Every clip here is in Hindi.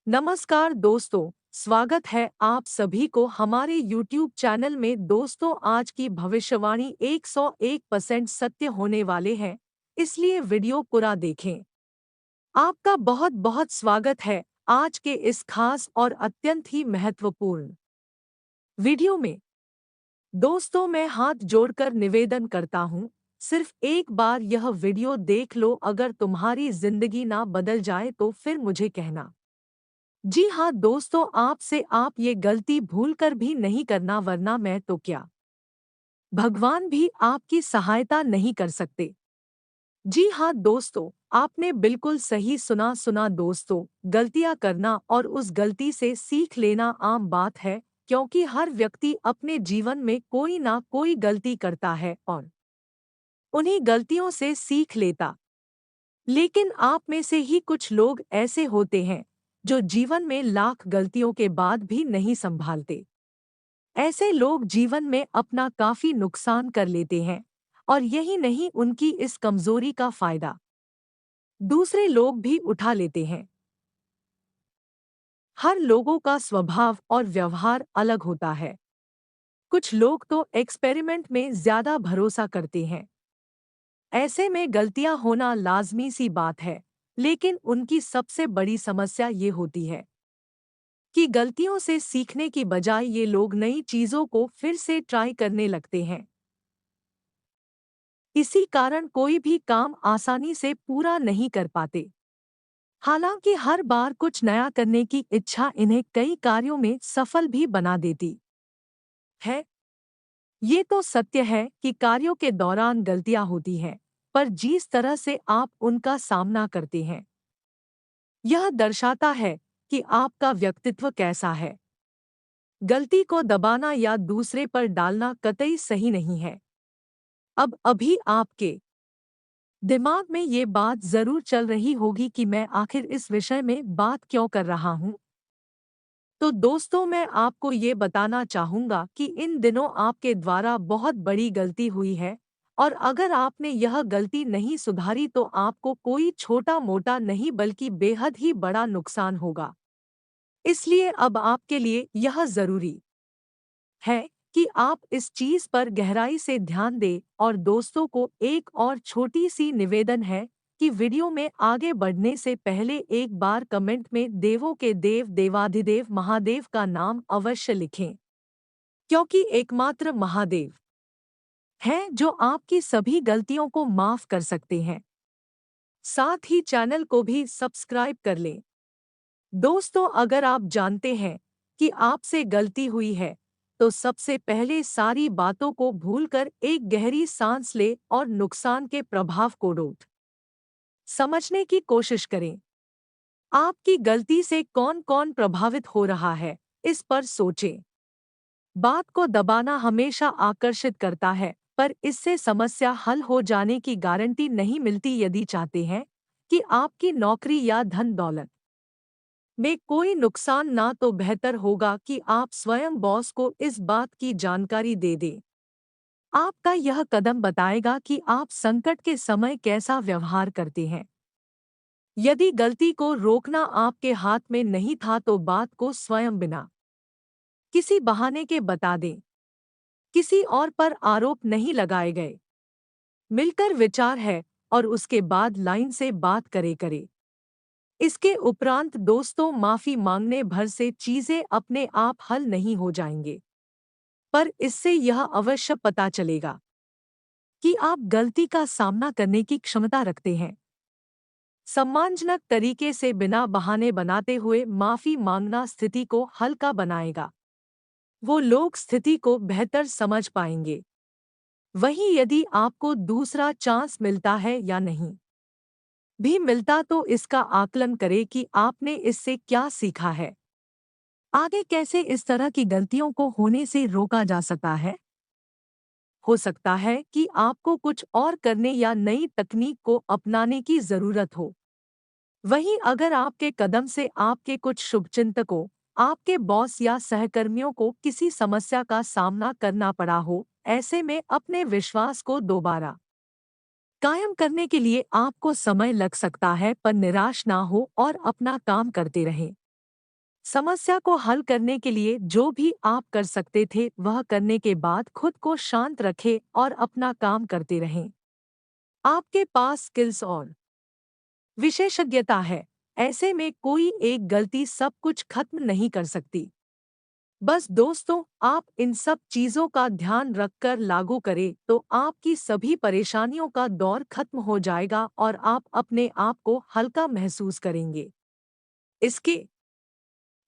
नमस्कार दोस्तों, स्वागत है आप सभी को हमारे YouTube चैनल में। दोस्तों, आज की भविष्यवाणी 101% सत्य होने वाले हैं, इसलिए वीडियो पूरा देखें। आपका बहुत बहुत स्वागत है आज के इस खास और अत्यंत ही महत्वपूर्ण वीडियो में। दोस्तों, मैं हाथ जोड़कर निवेदन करता हूँ, सिर्फ एक बार यह वीडियो देख लो। अगर तुम्हारी जिंदगी ना बदल जाए तो फिर मुझे कहना। जी हाँ दोस्तों, आपसे आप ये गलती भूल कर भी नहीं करना, वरना मैं तो क्या, भगवान भी आपकी सहायता नहीं कर सकते। जी हाँ दोस्तों, आपने बिल्कुल सही सुना दोस्तों। गलतियां करना और उस गलती से सीख लेना आम बात है, क्योंकि हर व्यक्ति अपने जीवन में कोई ना कोई गलती करता है और उन्हीं गलतियों से सीख लेता। लेकिन आप में से ही कुछ लोग ऐसे होते हैं जो जीवन में लाख गलतियों के बाद भी नहीं संभालते। ऐसे लोग जीवन में अपना काफी नुकसान कर लेते हैं, और यही नहीं, उनकी इस कमजोरी का फायदा दूसरे लोग भी उठा लेते हैं। हर लोगों का स्वभाव और व्यवहार अलग होता है। कुछ लोग तो एक्सपेरिमेंट में ज्यादा भरोसा करते हैं। ऐसे में गलतियां होना लाजमी सी बात है, लेकिन उनकी सबसे बड़ी समस्या ये होती है कि गलतियों से सीखने की बजाय ये लोग नई चीजों को फिर से ट्राई करने लगते हैं। इसी कारण कोई भी काम आसानी से पूरा नहीं कर पाते। हालांकि हर बार कुछ नया करने की इच्छा इन्हें कई कार्यों में सफल भी बना देती है। ये तो सत्य है कि कार्यों के दौरान गलतियां होती हैं, पर जिस तरह से आप उनका सामना करते हैं, यह दर्शाता है कि आपका व्यक्तित्व कैसा है। गलती को दबाना या दूसरे पर डालना कतई सही नहीं है। अब अभी आपके दिमाग में ये बात जरूर चल रही होगी कि मैं आखिर इस विषय में बात क्यों कर रहा हूँ। तो दोस्तों, मैं आपको ये बताना चाहूँगा कि इन दिनों आपके द्वारा बहुत बड़ी गलती हुई है, और अगर आपने यह गलती नहीं सुधारी तो आपको कोई छोटा मोटा नहीं बल्कि बेहद ही बड़ा नुकसान होगा। इसलिए अब आपके लिए यह जरूरी है कि आप इस चीज पर गहराई से ध्यान दें। और दोस्तों को एक और छोटी सी निवेदन है कि वीडियो में आगे बढ़ने से पहले एक बार कमेंट में देवों के देव देवाधिदेव महादेव का नाम अवश्य लिखें, क्योंकि एकमात्र महादेव हैं जो आपकी सभी गलतियों को माफ कर सकते हैं। साथ ही चैनल को भी सब्सक्राइब कर लें। दोस्तों, अगर आप जानते हैं कि आपसे गलती हुई है, तो सबसे पहले सारी बातों को भूलकर एक गहरी सांस लें और नुकसान के प्रभाव को डोट समझने की कोशिश करें। आपकी गलती से कौन कौन प्रभावित हो रहा है, इस पर सोचें। बात को दबाना हमेशा आकर्षित करता है, पर इससे समस्या हल हो जाने की गारंटी नहीं मिलती। यदि चाहते हैं कि आपकी नौकरी या धन दौलत में कोई नुकसान ना, तो बेहतर होगा कि आप स्वयं बॉस को इस बात की जानकारी दे दें। आपका यह कदम बताएगा कि आप संकट के समय कैसा व्यवहार करते हैं। यदि गलती को रोकना आपके हाथ में नहीं था तो बात को स्वयं बिना किसी बहाने के बता दें। किसी और पर आरोप नहीं लगाए गए, मिलकर विचार है और उसके बाद लाइन से बात करे। इसके उपरांत दोस्तों, माफी मांगने भर से चीजें अपने आप हल नहीं हो जाएंगे, पर इससे यह अवश्य पता चलेगा कि आप गलती का सामना करने की क्षमता रखते हैं। सम्मानजनक तरीके से बिना बहाने बनाते हुए माफी मांगना स्थिति को हल्का बनाएगा। वो लोग स्थिति को बेहतर समझ पाएंगे। वहीं यदि आपको दूसरा चांस मिलता है या नहीं भी मिलता, तो इसका आकलन करें कि आपने इससे क्या सीखा है। आगे कैसे इस तरह की गलतियों को होने से रोका जा सकता है। हो सकता है कि आपको कुछ और करने या नई तकनीक को अपनाने की जरूरत हो। वहीं अगर आपके कदम से आपके कुछ शुभचिंतकों, आपके बॉस या सहकर्मियों को किसी समस्या का सामना करना पड़ा हो, ऐसे में अपने विश्वास को दोबारा कायम करने के लिए आपको समय लग सकता है, पर निराश ना हो और अपना काम करते रहें। समस्या को हल करने के लिए जो भी आप कर सकते थे वह करने के बाद खुद को शांत रखें और अपना काम करते रहें। आपके पास स्किल्स और विशेषज्ञता है, ऐसे में कोई एक गलती सब कुछ खत्म नहीं कर सकती। बस दोस्तों, आप इन सब चीजों का ध्यान रखकर लागू करें तो आपकी सभी परेशानियों का दौर खत्म हो जाएगा और आप अपने आप को हल्का महसूस करेंगे। इसके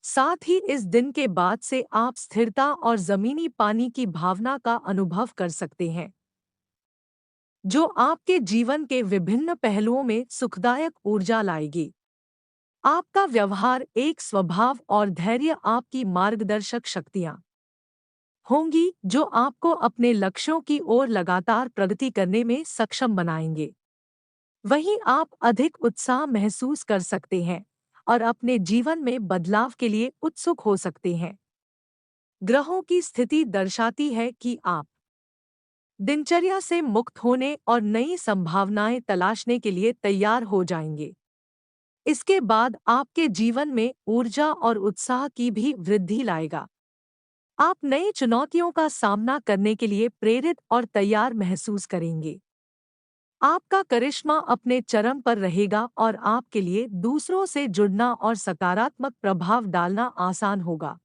साथ ही इस दिन के बाद से आप स्थिरता और जमीनी पानी की भावना का अनुभव कर सकते हैं, जो आपके जीवन के विभिन्न पहलुओं में सुखदायक ऊर्जा लाएगी। आपका व्यवहार, एक स्वभाव और धैर्य आपकी मार्गदर्शक शक्तियां होंगी जो आपको अपने लक्ष्यों की ओर लगातार प्रगति करने में सक्षम बनाएंगे। वहीं आप अधिक उत्साह महसूस कर सकते हैं और अपने जीवन में बदलाव के लिए उत्सुक हो सकते हैं। ग्रहों की स्थिति दर्शाती है कि आप दिनचर्या से मुक्त होने और नई संभावनाएं तलाशने के लिए तैयार हो जाएंगे। इसके बाद आपके जीवन में ऊर्जा और उत्साह की भी वृद्धि लाएगा। आप नई चुनौतियों का सामना करने के लिए प्रेरित और तैयार महसूस करेंगे। आपका करिश्मा अपने चरम पर रहेगा और आपके लिए दूसरों से जुड़ना और सकारात्मक प्रभाव डालना आसान होगा।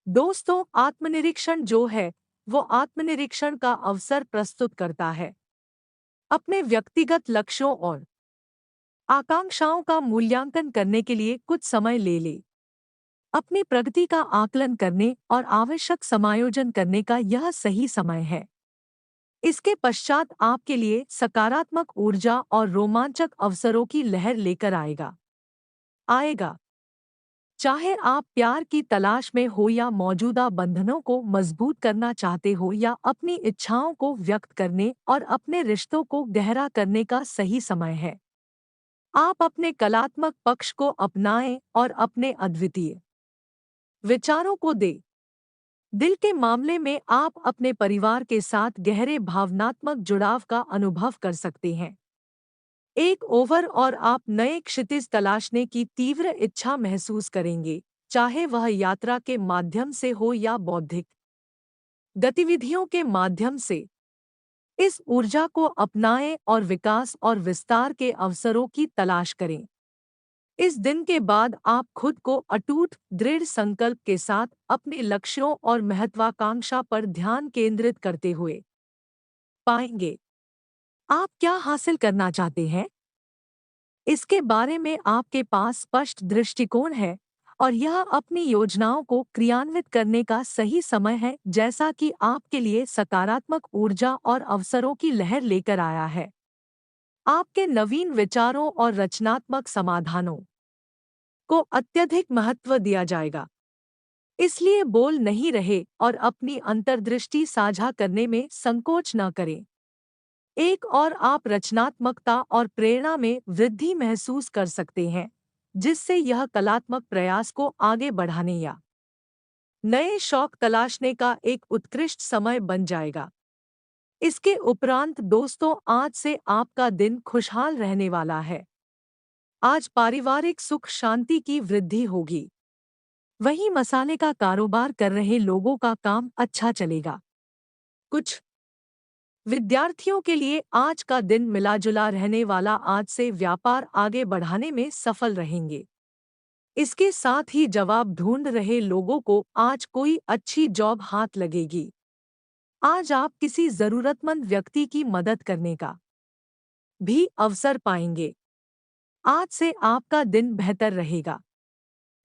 दोस्तों, आत्मनिरीक्षण जो है वो आत्मनिरीक्षण का अवसर प्रस्तुत करता है। अपने व्यक्तिगत लक्ष्यों और आकांक्षाओं का मूल्यांकन करने के लिए कुछ समय ले ले। अपनी प्रगति का आकलन करने और आवश्यक समायोजन करने का यह सही समय है। इसके पश्चात आपके लिए सकारात्मक ऊर्जा और रोमांचक अवसरों की लहर लेकर आएगा। चाहे आप प्यार की तलाश में हो या मौजूदा बंधनों को मजबूत करना चाहते हो या अपनी इच्छाओं को व्यक्त करने और अपने रिश्तों को गहरा करने का सही समय है। आप अपने कलात्मक पक्ष को अपनाएं और अपने अद्वितीय विचारों को दे। दिल के मामले में आप अपने परिवार के साथ गहरे भावनात्मक जुड़ाव का अनुभव कर सकते हैं। एक ओवर और आप नए क्षितिज तलाशने की तीव्र इच्छा महसूस करेंगे, चाहे वह यात्रा के माध्यम से हो या बौद्धिक गतिविधियों के माध्यम से। इस ऊर्जा को अपनाएं और विकास और विस्तार के अवसरों की तलाश करें। इस दिन के बाद आप खुद को अटूट दृढ़ संकल्प के साथ अपने लक्ष्यों और महत्वाकांक्षा पर ध्यान केंद्रित करते हुए पाएंगे। आप क्या हासिल करना चाहते हैं, इसके बारे में आपके पास स्पष्ट दृष्टिकोण है और यह अपनी योजनाओं को क्रियान्वित करने का सही समय है, जैसा कि आपके लिए सकारात्मक ऊर्जा और अवसरों की लहर लेकर आया है। आपके नवीन विचारों और रचनात्मक समाधानों को अत्यधिक महत्व दिया जाएगा। इसलिए बोल नहीं रहे और अपनी अंतर्दृष्टि साझा करने में संकोच न करें। एक और आप रचनात्मकता और प्रेरणा में वृद्धि महसूस कर सकते हैं, जिससे यह कलात्मक प्रयास को आगे बढ़ाने या नए शौक तलाशने का एक उत्कृष्ट समय बन जाएगा। इसके उपरांत दोस्तों, आज से आपका दिन खुशहाल रहने वाला है। आज पारिवारिक सुख शांति की वृद्धि होगी। वहीं मसाले का कारोबार कर रहे लोगों का काम अच्छा चलेगा। कुछ विद्यार्थियों के लिए आज का दिन मिला-जुला रहने वाला, आज से व्यापार आगे बढ़ाने में सफल रहेंगे। इसके साथ ही जवाब ढूंढ रहे लोगों को आज कोई अच्छी जॉब हाथ लगेगी। आज आप किसी जरूरतमंद व्यक्ति की मदद करने का भी अवसर पाएंगे। आज से आपका दिन बेहतर रहेगा।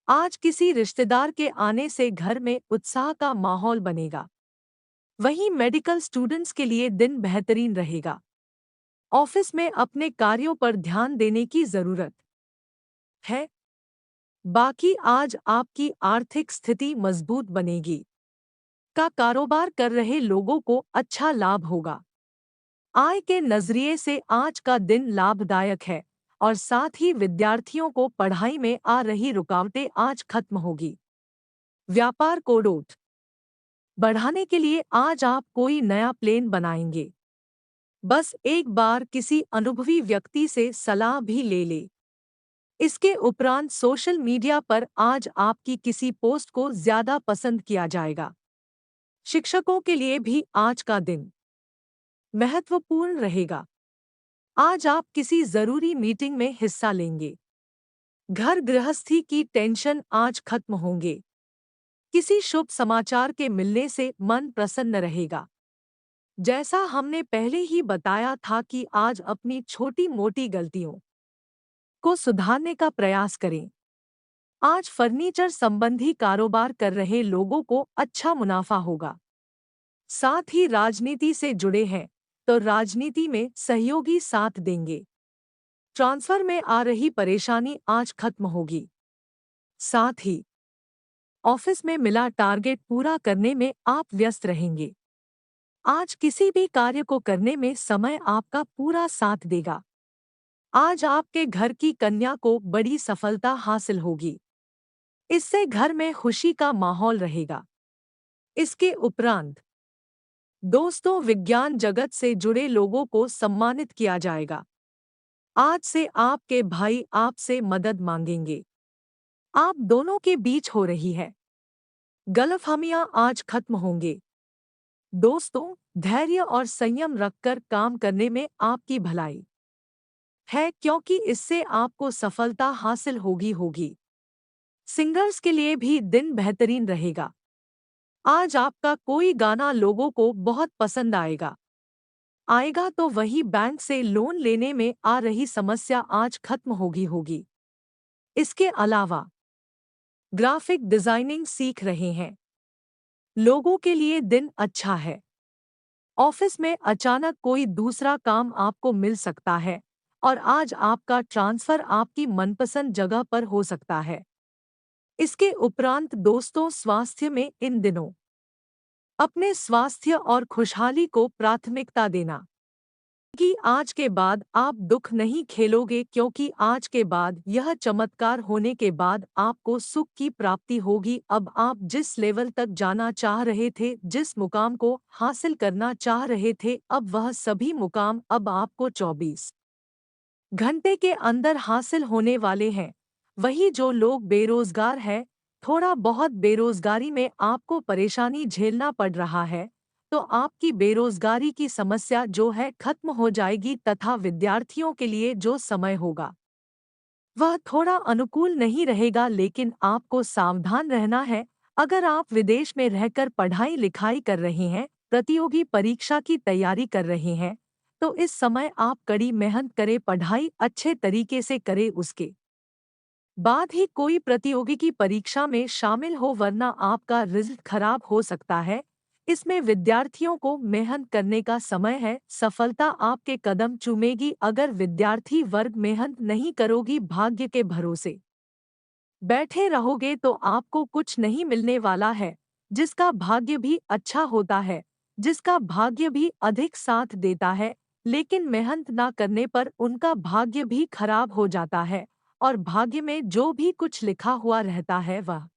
आज किसी रिश्तेदार के आने से घर में उत्साह का माहौल बनेगा। वहीं मेडिकल स्टूडेंट्स के लिए दिन बेहतरीन रहेगा। ऑफिस में अपने कार्यों पर ध्यान देने की जरूरत है। बाकी आज आपकी आर्थिक स्थिति मजबूत बनेगी। का कारोबार कर रहे लोगों को अच्छा लाभ होगा। आय के नजरिए से आज का दिन लाभदायक है और साथ ही विद्यार्थियों को पढ़ाई में आ रही रुकावटें आज खत्म होगी। व्यापार को रोट बढ़ाने के लिए आज आप कोई नया प्लान बनाएंगे। बस एक बार किसी अनुभवी व्यक्ति से सलाह भी ले ले। इसके उपरांत सोशल मीडिया पर आज आपकी किसी पोस्ट को ज्यादा पसंद किया जाएगा। शिक्षकों के लिए भी आज का दिन महत्वपूर्ण रहेगा। आज आप किसी जरूरी मीटिंग में हिस्सा लेंगे। घर गृहस्थी की टेंशन आज खत्म होंगे। किसी शुभ समाचार के मिलने से मन प्रसन्न रहेगा। जैसा हमने पहले ही बताया था कि आज अपनी छोटी मोटी गलतियों को सुधारने का प्रयास करें। आज फर्नीचर संबंधी कारोबार कर रहे लोगों को अच्छा मुनाफा होगा। साथ ही राजनीति से जुड़े हैं तो राजनीति में सहयोगी साथ देंगे। ट्रांसफर में आ रही परेशानी आज खत्म होगी। साथ ही ऑफिस में मिला टारगेट पूरा करने में आप व्यस्त रहेंगे। आज किसी भी कार्य को करने में समय आपका पूरा साथ देगा। आज आपके घर की कन्या को बड़ी सफलता हासिल होगी। इससे घर में खुशी का माहौल रहेगा। इसके उपरांत दोस्तों, विज्ञान जगत से जुड़े लोगों को सम्मानित किया जाएगा। आज से आपके भाई आपसे मदद मांगेंगे। आप दोनों के बीच हो रही है गलतफहमियां आज खत्म होंगे। दोस्तों, धैर्य और संयम रखकर काम करने में आपकी भलाई है, क्योंकि इससे आपको सफलता हासिल होगी। सिंगर्स के लिए भी दिन बेहतरीन रहेगा। आज आपका कोई गाना लोगों को बहुत पसंद आएगा तो वही बैंक से लोन लेने में आ रही समस्या आज खत्म होगी। इसके अलावा ग्राफिक डिजाइनिंग सीख रहे हैं लोगों के लिए दिन अच्छा है। ऑफिस में अचानक कोई दूसरा काम आपको मिल सकता है और आज आपका ट्रांसफर आपकी मनपसंद जगह पर हो सकता है। इसके उपरांत दोस्तों, स्वास्थ्य में इन दिनों अपने स्वास्थ्य और खुशहाली को प्राथमिकता देना कि आज के बाद आप दुख नहीं खेलोगे, क्योंकि आज के बाद यह चमत्कार होने के बाद आपको सुख की प्राप्ति होगी। अब आप जिस लेवल तक जाना चाह रहे थे, जिस मुकाम को हासिल करना चाह रहे थे, अब वह सभी मुकाम अब आपको 24 घंटे के अंदर हासिल होने वाले हैं। वही जो लोग बेरोजगार हैं, थोड़ा बहुत बेरोजगारी में आपको परेशानी झेलना पड़ रहा है, तो आपकी बेरोजगारी की समस्या जो है खत्म हो जाएगी तथा विद्यार्थियों के लिए जो समय होगा वह थोड़ा अनुकूल नहीं रहेगा, लेकिन आपको सावधान रहना है। अगर आप विदेश में रहकर पढ़ाई लिखाई कर रहे हैं, प्रतियोगी परीक्षा की तैयारी कर रहे हैं, तो इस समय आप कड़ी मेहनत करें, पढ़ाई अच्छे तरीके से करें, उसके बाद ही कोई प्रतियोगी परीक्षा में शामिल हो, वरना आपका रिजल्ट खराब हो सकता है। इसमें विद्यार्थियों को मेहनत करने का समय है। सफलता आपके कदम चूमेगी। अगर विद्यार्थी वर्ग मेहनत नहीं करोगी, भाग्य के भरोसे बैठे रहोगे, तो आपको कुछ नहीं मिलने वाला है। जिसका भाग्य भी अच्छा होता है, जिसका भाग्य भी अधिक साथ देता है, लेकिन मेहनत ना करने पर उनका भाग्य भी खराब हो जाता है और भाग्य में जो भी कुछ लिखा हुआ रहता है वह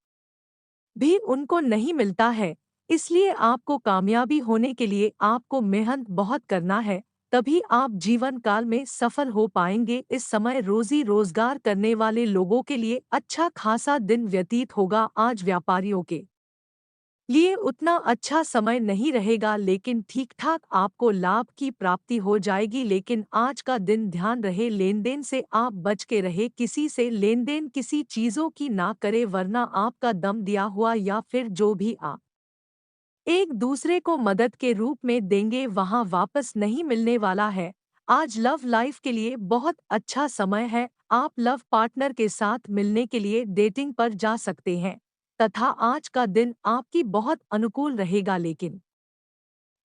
भी उनको नहीं मिलता है। इसलिए आपको कामयाबी होने के लिए आपको मेहनत बहुत करना है, तभी आप जीवन काल में सफल हो पाएंगे। इस समय रोजी रोजगार करने वाले लोगों के लिए अच्छा खासा दिन व्यतीत होगा। आज व्यापारियों के लिए उतना अच्छा समय नहीं रहेगा, लेकिन ठीक ठाक आपको लाभ की प्राप्ति हो जाएगी। लेकिन आज का दिन ध्यान रहे, लेन देन से आप बच के रहे। किसी से लेन देन किसी चीजों की ना करे, वरना आपका दम दिया हुआ या फिर जो भी आप एक दूसरे को मदद के रूप में देंगे वहां वापस नहीं मिलने वाला है। आज लव लाइफ के लिए बहुत अच्छा समय है। आप लव पार्टनर के साथ मिलने के लिए डेटिंग पर जा सकते हैं तथा आज का दिन आपकी बहुत अनुकूल रहेगा। लेकिन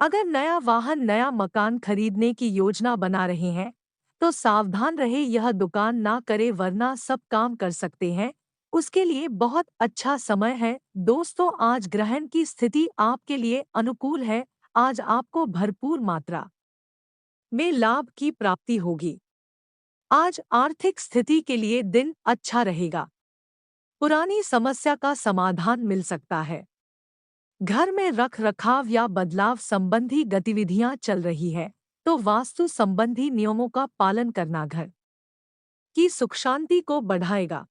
अगर नया वाहन, नया मकान खरीदने की योजना बना रहे हैं, तो सावधान रहे, यह दुकान ना करे, वरना सब काम कर सकते हैं। उसके लिए बहुत अच्छा समय है। दोस्तों, आज ग्रहण की स्थिति आपके लिए अनुकूल है। आज आपको भरपूर मात्रा में लाभ की प्राप्ति होगी। आज आर्थिक स्थिति के लिए दिन अच्छा रहेगा। पुरानी समस्या का समाधान मिल सकता है। घर में रख रखाव या बदलाव संबंधी गतिविधियां चल रही है, तो वास्तु संबंधी नियमों का पालन करना, घर की सुख शांति को बढ़ाएगा।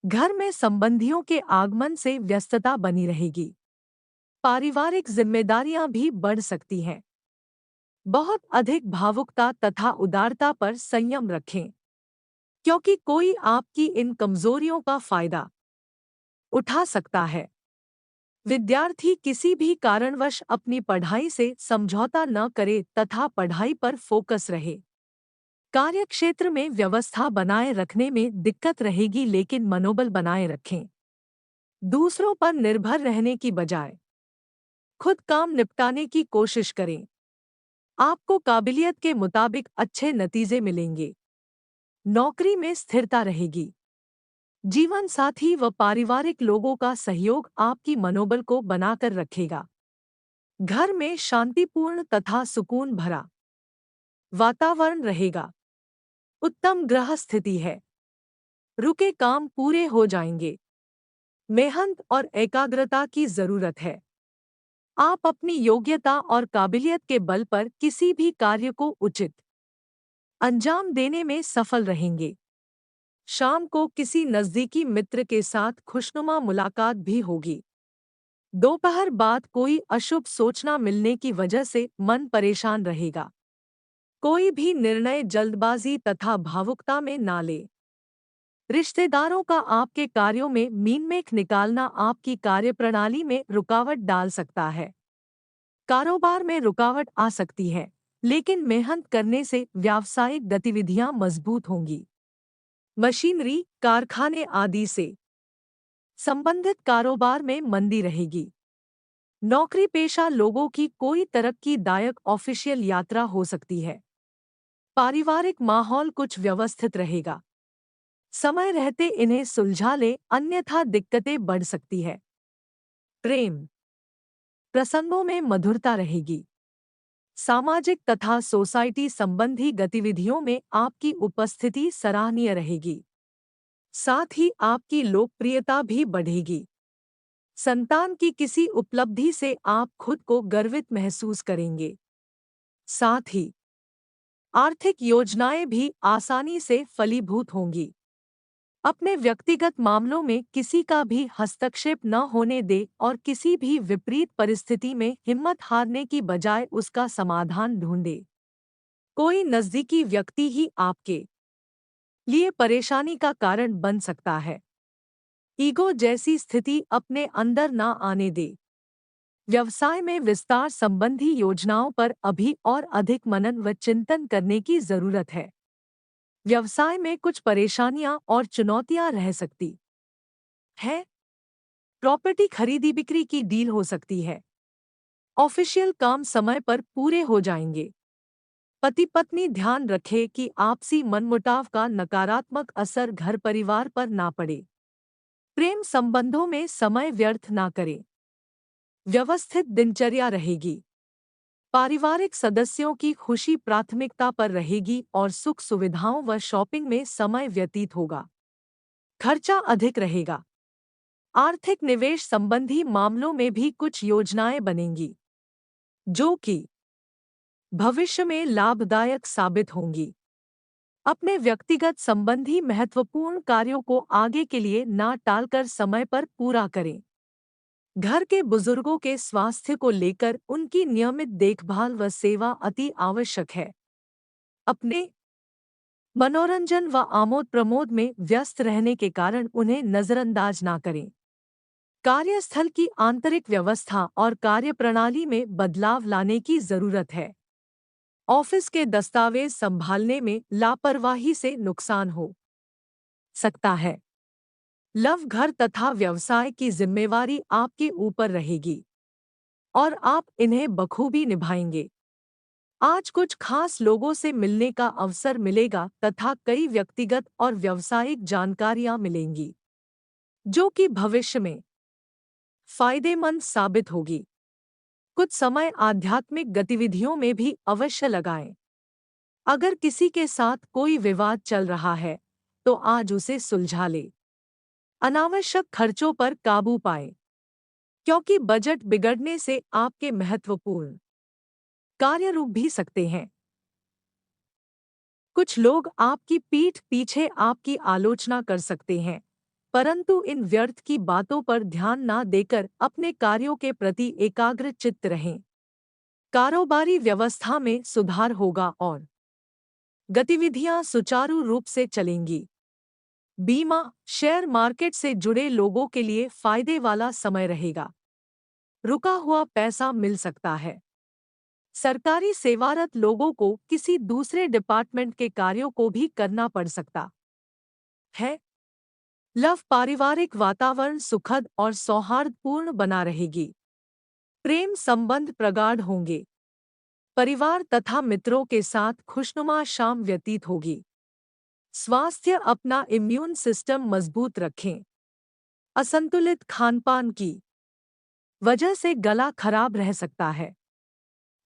घर में संबंधियों के आगमन से व्यस्तता बनी रहेगी। पारिवारिक जिम्मेदारियां भी बढ़ सकती हैं। बहुत अधिक भावुकता तथा उदारता पर संयम रखें, क्योंकि कोई आपकी इन कमजोरियों का फायदा उठा सकता है। विद्यार्थी किसी भी कारणवश अपनी पढ़ाई से समझौता न करे तथा पढ़ाई पर फोकस रहे। कार्यक्षेत्र में व्यवस्था बनाए रखने में दिक्कत रहेगी, लेकिन मनोबल बनाए रखें। दूसरों पर निर्भर रहने की बजाय खुद काम निपटाने की कोशिश करें। आपको काबिलियत के मुताबिक अच्छे नतीजे मिलेंगे। नौकरी में स्थिरता रहेगी। जीवन साथी व पारिवारिक लोगों का सहयोग आपकी मनोबल को बनाकर रखेगा। घर में शांतिपूर्ण तथा सुकून भरा वातावरण रहेगा। उत्तम ग्रह स्थिति है। रुके काम पूरे हो जाएंगे। मेहनत और एकाग्रता की जरूरत है। आप अपनी योग्यता और काबिलियत के बल पर किसी भी कार्य को उचित अंजाम देने में सफल रहेंगे। शाम को किसी नजदीकी मित्र के साथ खुशनुमा मुलाकात भी होगी। दोपहर बाद कोई अशुभ सोचना मिलने की वजह से मन परेशान रहेगा। कोई भी निर्णय जल्दबाजी तथा भावुकता में ना ले। रिश्तेदारों का आपके कार्यों में मीनमेख निकालना आपकी कार्यप्रणाली में रुकावट डाल सकता है। कारोबार में रुकावट आ सकती है, लेकिन मेहनत करने से व्यावसायिक गतिविधियां मजबूत होंगी। मशीनरी, कारखाने आदि से संबंधित कारोबार में मंदी रहेगी। नौकरी पेशा लोगों की कोई तरक्कीदायक ऑफिशियल यात्रा हो सकती है। पारिवारिक माहौल कुछ व्यवस्थित रहेगा। समय रहते इन्हें सुलझा ले, अन्यथा दिक्कतें बढ़ सकती है। प्रेम प्रसंगों में मधुरता रहेगी। सामाजिक तथा सोसाइटी संबंधी गतिविधियों में आपकी उपस्थिति सराहनीय रहेगी। साथ ही आपकी लोकप्रियता भी बढ़ेगी। संतान की किसी उपलब्धि से आप खुद को गर्वित महसूस करेंगे। साथ ही आर्थिक योजनाएं भी आसानी से फलीभूत होंगी। अपने व्यक्तिगत मामलों में किसी का भी हस्तक्षेप न होने दे और किसी भी विपरीत परिस्थिति में हिम्मत हारने की बजाय उसका समाधान ढूंढे। कोई नज़दीकी व्यक्ति ही आपके लिए परेशानी का कारण बन सकता है। ईगो जैसी स्थिति अपने अंदर ना आने दे। व्यवसाय में विस्तार संबंधी योजनाओं पर अभी और अधिक मनन व चिंतन करने की जरूरत है। व्यवसाय में कुछ परेशानियां और चुनौतियां रह सकती है। प्रॉपर्टी खरीदी बिक्री की डील हो सकती है। ऑफिशियल काम समय पर पूरे हो जाएंगे। पति पत्नी ध्यान रखें कि आपसी मनमुटाव का नकारात्मक असर घर परिवार पर ना पड़े। प्रेम संबंधों में समय व्यर्थ ना करें। व्यवस्थित दिनचर्या रहेगी। पारिवारिक सदस्यों की खुशी प्राथमिकता पर रहेगी और सुख सुविधाओं व शॉपिंग में समय व्यतीत होगा। खर्चा अधिक रहेगा। आर्थिक निवेश संबंधी मामलों में भी कुछ योजनाएं बनेंगी, जो कि भविष्य में लाभदायक साबित होंगी। अपने व्यक्तिगत संबंधी महत्वपूर्ण कार्यों को आगे के लिए ना टालकर समय पर पूरा करें। घर के बुजुर्गों के स्वास्थ्य को लेकर उनकी नियमित देखभाल व सेवा अति आवश्यक है। अपने मनोरंजन व आमोद प्रमोद में व्यस्त रहने के कारण उन्हें नजरअंदाज ना करें। कार्यस्थल की आंतरिक व्यवस्था और कार्यप्रणाली में बदलाव लाने की जरूरत है। ऑफिस के दस्तावेज संभालने में लापरवाही से नुकसान हो सकता है। लव घर तथा व्यवसाय की जिम्मेवारी आपके ऊपर रहेगी और आप इन्हें बखूबी निभाएंगे। आज कुछ खास लोगों से मिलने का अवसर मिलेगा तथा कई व्यक्तिगत और व्यावसायिक जानकारियां मिलेंगी, जो कि भविष्य में फायदेमंद साबित होगी। कुछ समय आध्यात्मिक गतिविधियों में भी अवश्य लगाएं। अगर किसी के साथ कोई विवाद चल रहा है तो आज उसे सुलझा ले। अनावश्यक खर्चों पर काबू पाएं, क्योंकि बजट बिगड़ने से आपके महत्वपूर्ण कार्य रुक भी सकते हैं। कुछ लोग आपकी पीठ पीछे आपकी आलोचना कर सकते हैं, परंतु इन व्यर्थ की बातों पर ध्यान ना देकर अपने कार्यों के प्रति एकाग्र चित्त रहें। कारोबारी व्यवस्था में सुधार होगा और गतिविधियां सुचारू रूप से चलेंगी। बीमा, शेयर मार्केट से जुड़े लोगों के लिए फायदे वाला समय रहेगा। रुका हुआ पैसा मिल सकता है। सरकारी सेवारत लोगों को किसी दूसरे डिपार्टमेंट के कार्यों को भी करना पड़ सकता है। लव पारिवारिक वातावरण सुखद और सौहार्दपूर्ण बना रहेगी। प्रेम संबंध प्रगाढ़ होंगे। परिवार तथा मित्रों के साथ खुशनुमा शाम व्यतीत होगी। स्वास्थ्य, अपना इम्यून सिस्टम मजबूत रखें। असंतुलित खानपान की वजह से गला खराब रह सकता है।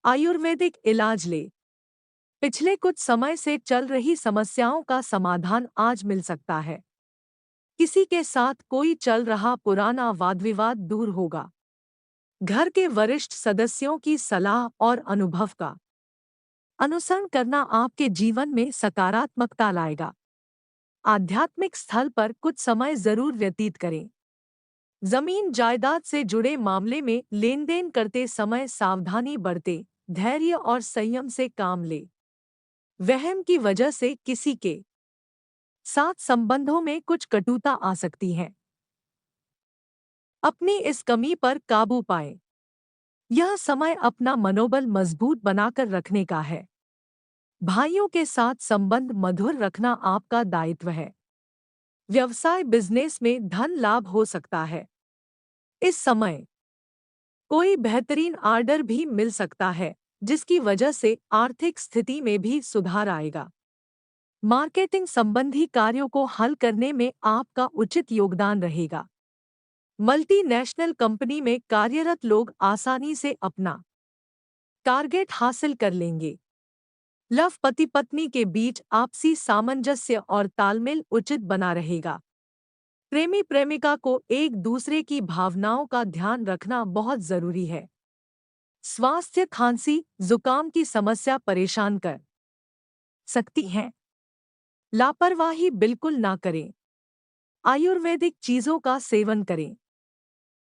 आयुर्वेदिक इलाज ले। पिछले कुछ समय से चल रही समस्याओं का समाधान आज मिल सकता है। किसी के साथ कोई चल रहा पुराना वादविवाद दूर होगा। घर के वरिष्ठ सदस्यों की सलाह और अनुभव का अनुसरण करना आपके जीवन में सकारात्मकता लाएगा। आध्यात्मिक स्थल पर कुछ समय जरूर व्यतीत करें। जमीन जायदाद से जुड़े मामले में लेनदेन करते समय सावधानी बरतें, धैर्य और संयम से काम लें। वहम की वजह से किसी के साथ संबंधों में कुछ कटुता आ सकती है। अपनी इस कमी पर काबू पाएं। यह समय अपना मनोबल मजबूत बनाकर रखने का है। भाइयों के साथ संबंध मधुर रखना आपका दायित्व है। व्यवसाय बिजनेस में धन लाभ हो सकता है। इस समय कोई बेहतरीन आर्डर भी मिल सकता है, जिसकी वजह से आर्थिक स्थिति में भी सुधार आएगा। मार्केटिंग संबंधी कार्यों को हल करने में आपका उचित योगदान रहेगा। मल्टीनेशनल कंपनी में कार्यरत लोग आसानी से अपना टारगेट हासिल कर लेंगे। लव, पति पत्नी के बीच आपसी सामंजस्य और तालमेल उचित बना रहेगा। प्रेमी प्रेमिका को एक दूसरे की भावनाओं का ध्यान रखना बहुत जरूरी है। स्वास्थ्य, खांसी जुकाम की समस्या परेशान कर सकती है। लापरवाही बिल्कुल ना करें। आयुर्वेदिक चीजों का सेवन करें।